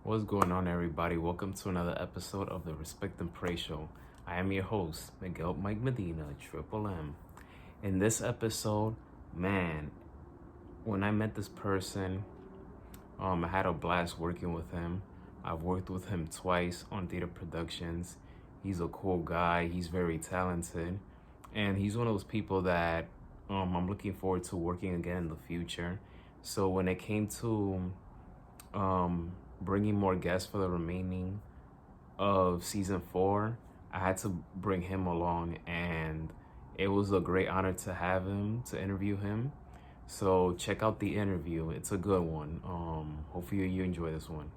What's going on, everybody? Welcome to another episode of the Respect and Pray Show. I am your host, Miguel Mike Medina, Triple M. In this episode, man, when I met this person, I had a blast working with him. I've worked with him twice on theater productions. He's a cool guy. He's very talented, and he's one of those people that I'm looking forward to working again in the future. So when it came to bringing more guests for the remaining of season 4, I had to bring him along, and it was a great honor to have him to interview him. So check out the interview; it's a good one. Hopefully you enjoy this one.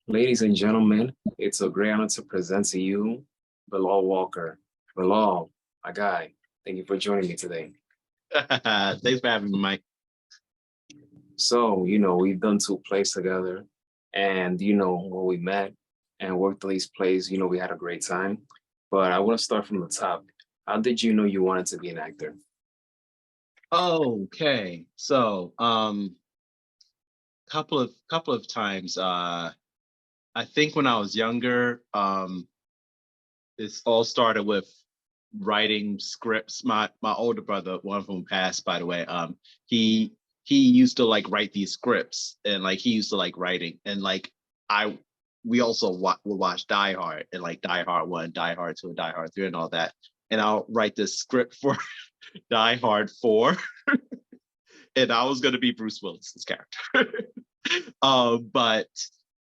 Ladies and gentlemen, it's a great honor to present to you Bilal Walker. Bilal, my guy, thank you for joining me today. Thanks for having me, Mike. So, we've done 2 plays together, and, when we met and worked on these plays, we had a great time. But I want to start from the top. How did you know you wanted to be an actor? Okay, so couple of times. I think when I was younger, this all started with writing scripts. My older brother, one of them passed, by the way. He he used to like write these scripts, and like he used to like writing, and like I we also would watch Die Hard, and like Die Hard 1, Die Hard 2, and Die Hard 3, and all that. And I'll write this script for Die Hard 4, and I was gonna be Bruce Willis's character. But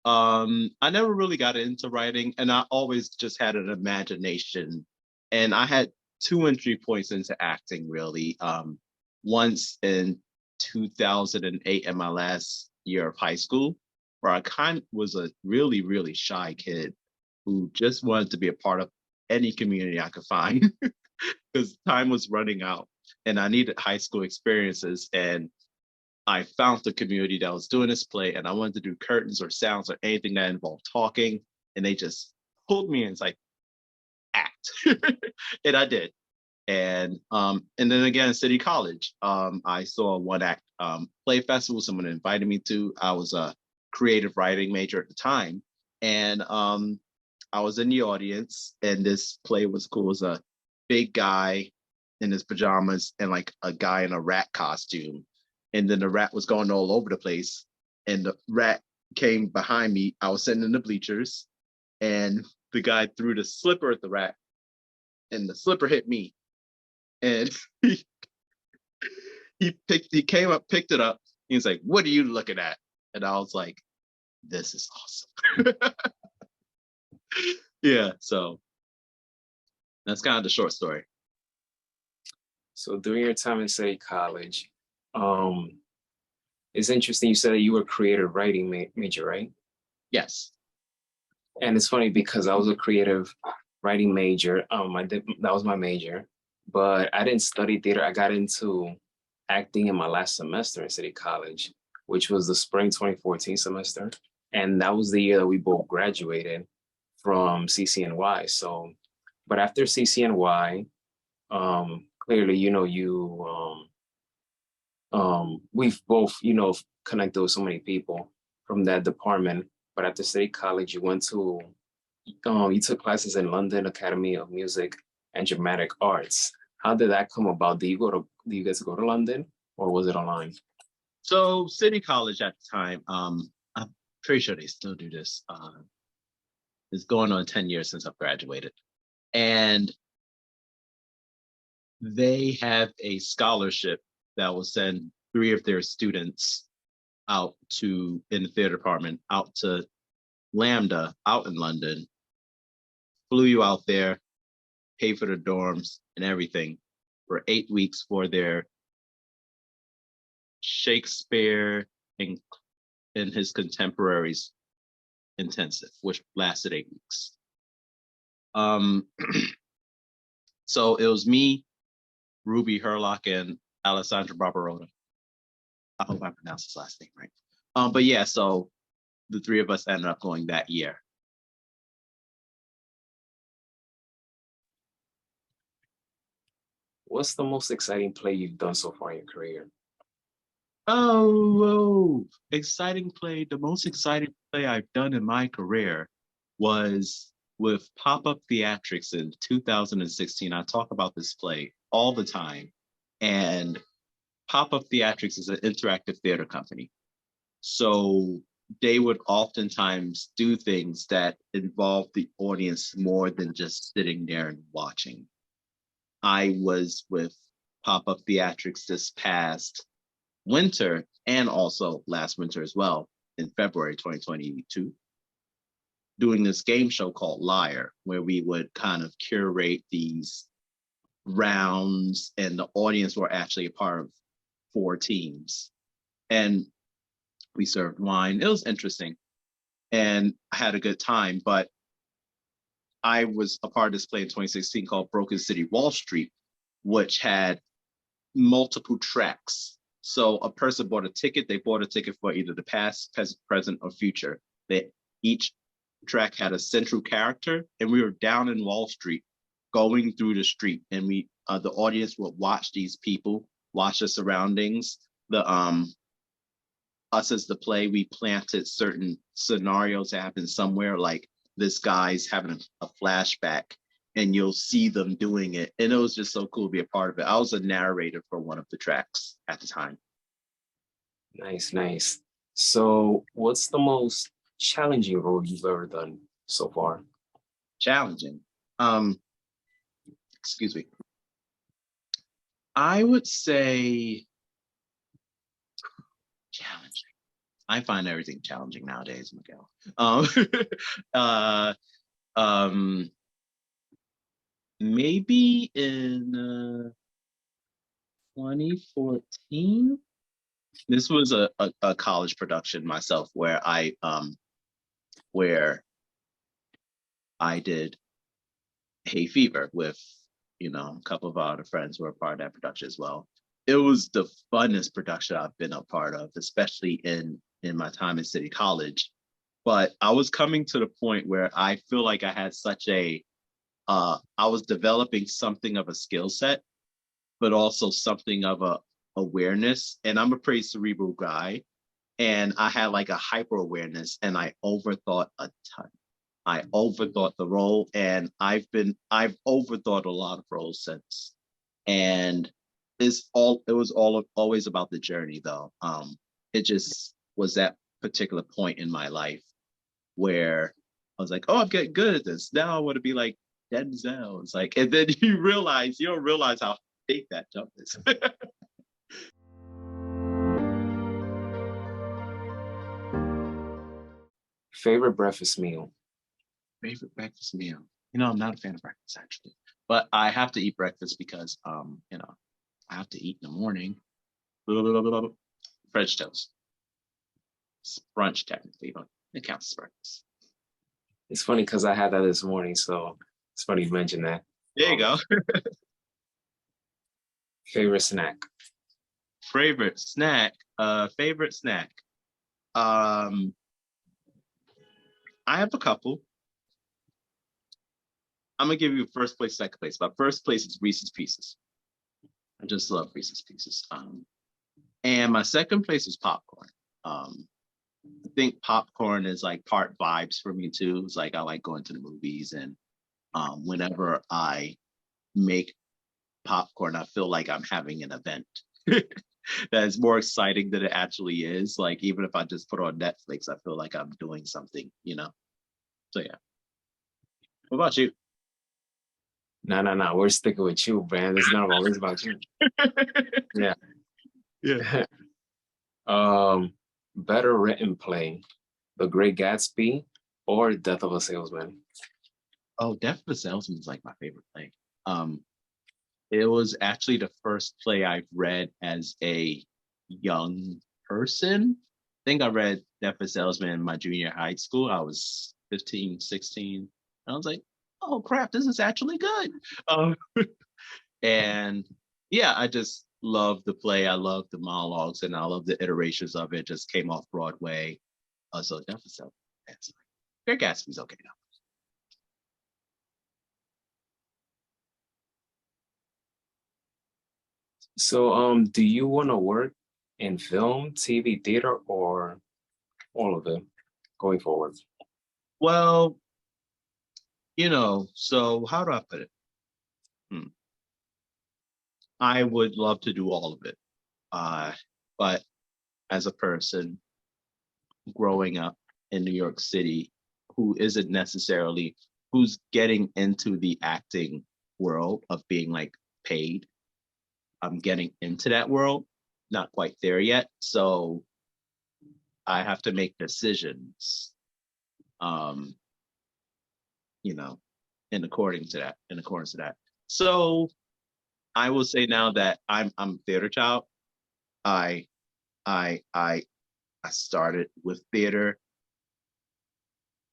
I never really got into writing, and I always just had an imagination. And I had two entry points into acting, really. Once in 2008, in my last year of high school, where I kind of was a really, really shy kid who just wanted to be a part of any community I could find because time was running out and I needed high school experiences. And I found the community that was doing this play, and I wanted to do curtains or sounds or anything that involved talking. And they just pulled me in. It's like, act. And I did. And then again, City College, I saw a one act play festival someone invited me to. I was a creative writing major at the time. And I was in the audience, and this play was cool. It was a big guy in his pajamas and like a guy in a rat costume. And then the rat was going all over the place. And the rat came behind me. I was sitting in the bleachers, and the guy threw the slipper at the rat, and the slipper hit me. And he came up, picked it up. He was like, "What are you looking at?" And I was like, "This is awesome." Yeah, so that's kind of the short story. So during your time in City College, um, it's interesting you said that you were a creative writing major, right? Yes. And it's funny because I was a creative writing major. I did that was my major, but I didn't study theater. I got into acting in my last semester in City College, which was the spring 2014 semester, and that was the year that we both graduated from CCNY. So, but after CCNY, clearly, we've both, connected with so many people from that department. But at the State College, you took classes in London Academy of Music and Dramatic Arts. How did that come about? Do you get to go to London, or was it online? So City College at the time, I'm pretty sure they still do this. It's going on 10 years since I've graduated. And they have a scholarship that will send 3 of their students out to in the theater department out to Lambda out in London, flew you out there, pay for the dorms and everything for 8 weeks for their Shakespeare and, and his contemporaries intensive, which lasted 8 weeks. Um, so it was me, Ruby Herlock, and Alessandra Barbarotta. I hope I pronounced his last name right. But yeah, so the 3 of us ended up going that year. What's the most exciting play you've done so far in your career? Oh, exciting play. The most exciting play I've done in my career was with Pop-Up Theatrics in 2016. I talk about this play all the time. And Pop-Up Theatrics is an interactive theater company. So they would oftentimes do things that involve the audience more than just sitting there and watching. I was with Pop-Up Theatrics this past winter and also last winter as well in February 2022, doing this game show called Liar, where we would kind of curate these rounds and the audience were actually a part of 4 teams. And we served wine. It was interesting and I had a good time, but I was a part of this play in 2016 called Broken City Wall Street, which had multiple tracks. So a person bought a ticket, they bought a ticket for either the past, present, or future. Each track had a central character, and we were down in Wall Street going through the street, and the audience would watch these people, watch the surroundings. Us as the play, we planted certain scenarios that happen somewhere, like this guy's having a flashback and you'll see them doing it. And it was just so cool to be a part of it. I was a narrator for one of the tracks at the time. Nice, nice. So, what's the most challenging role you've ever done so far? Challenging. Excuse me. I would say challenging. I find everything challenging nowadays, Miguel. Maybe in 2014. This was a college production myself where I did Hay Fever with a couple of our other friends who were part of that production as well. It was the funnest production I've been a part of, especially in my time in City College. But I was coming to the point where I feel like I had I was developing something of a skill set, but also something of a awareness. And I'm a pretty cerebral guy. And I had like a hyper awareness and I overthought a ton. I overthought the role and I've overthought a lot of roles since. And it was always about the journey though. It just was that particular point in my life where I was like, oh, I'm getting good at this. Now I want to be like Denzel. It's like, and then you don't realize how big that jump is. Favorite breakfast meal? Favorite breakfast meal? I'm not a fan of breakfast actually, but I have to eat breakfast because, I have to eat in the morning. French toast. It's brunch technically, but it counts as breakfast. It's funny because I had that this morning, so it's funny you mentioned that. There you go. Favorite snack? Favorite snack? Favorite snack? I have a couple. I'm gonna give you first place, second place. My first place is Reese's Pieces. I just love Reese's Pieces. And my second place is popcorn. I think popcorn is like part vibes for me too. It's like I like going to the movies, and whenever I make popcorn, I feel like I'm having an event that is more exciting than it actually is. Like even if I just put on Netflix, I feel like I'm doing something, So yeah. What about you? No. We're sticking with you, man. It's not always about you. Yeah. Yeah. Better written play, The Great Gatsby or Death of a Salesman? Oh, Death of a Salesman is like my favorite play. It was actually the first play I've read as a young person. I think I read Death of a Salesman in my junior high school. I was 15, 16. I was like, oh crap, this is actually good. And yeah, I just love the play. I love the monologues and I love the iterations of it. Just came off Broadway. So Death of a Salesman. Great Gatsby's okay now. So, do you want to work in film, TV, theater, or all of it going forward? Well, so how do I put it? Hmm. I would love to do all of it. But as a person growing up in New York City who isn't necessarily who's getting into the acting world of being like paid, I'm getting into that world, not quite there yet. So I have to make decisions, um, you know, in accordance to that. So I will say now that I'm a theater child. I I I I started with theater.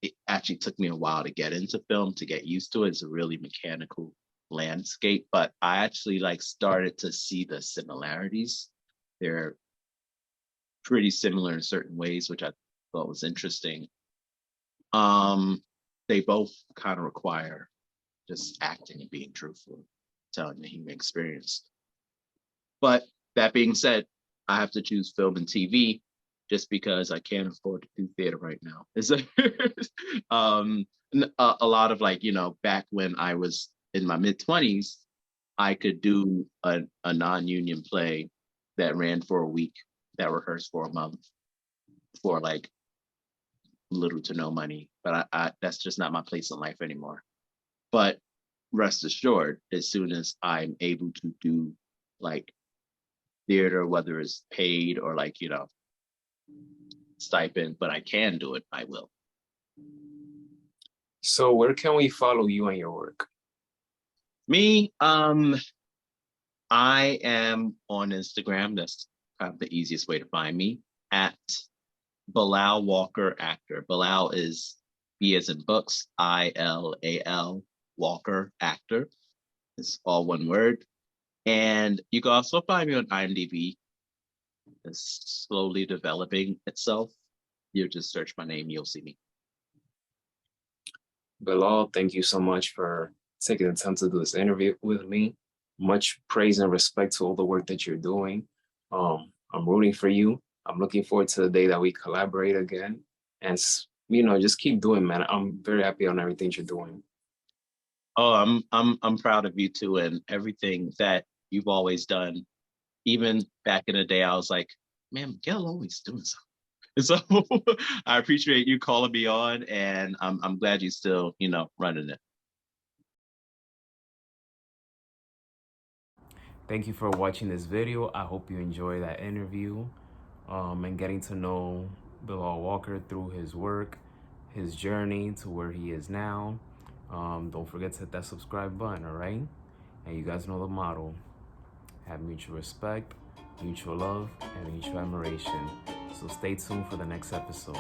It actually took me a while to get into film, to get used to it. It's a really mechanical landscape, but I actually like started to see the similarities. They're pretty similar in certain ways, which I thought was interesting. Um, they both kind of require just acting and being truthful, telling the human experience. But that being said, I have to choose film and TV just because I can't afford to do theater right now. It's um, a lot of like, back when I was in my mid 20s, I could do a non-union play that ran for a week, that rehearsed for a month for like little to no money. But I that's just not my place in life anymore. But rest assured, as soon as I'm able to do like theater, whether it's paid or like, stipend, but I can do it, I will. So where can we follow you and your work? Me, I am on Instagram. That's kind of the easiest way to find me, at Bilal Walker actor. Bilal is B as in books, ILAL Walker actor. It's all one word. And you can also find me on IMDb. It's slowly developing itself. You just search my name, you'll see me. Bilal, thank you so much for taking the time to do this interview with me. Much praise and respect to all the work that you're doing. I'm rooting for you. I'm looking forward to the day that we collaborate again. And just keep doing, man. I'm very happy on everything you're doing. Oh, I'm proud of you too, and everything that you've always done. Even back in the day, I was like, man, Miguel always doing something. So I appreciate you calling me on, and I'm glad you still, running it. Thank you for watching this video. I hope you enjoy that interview and getting to know Bilal Walker through his work, his journey to where he is now. Don't forget to hit that subscribe button, all right? And you guys know the motto: have mutual respect, mutual love, and mutual admiration. So stay tuned for the next episode.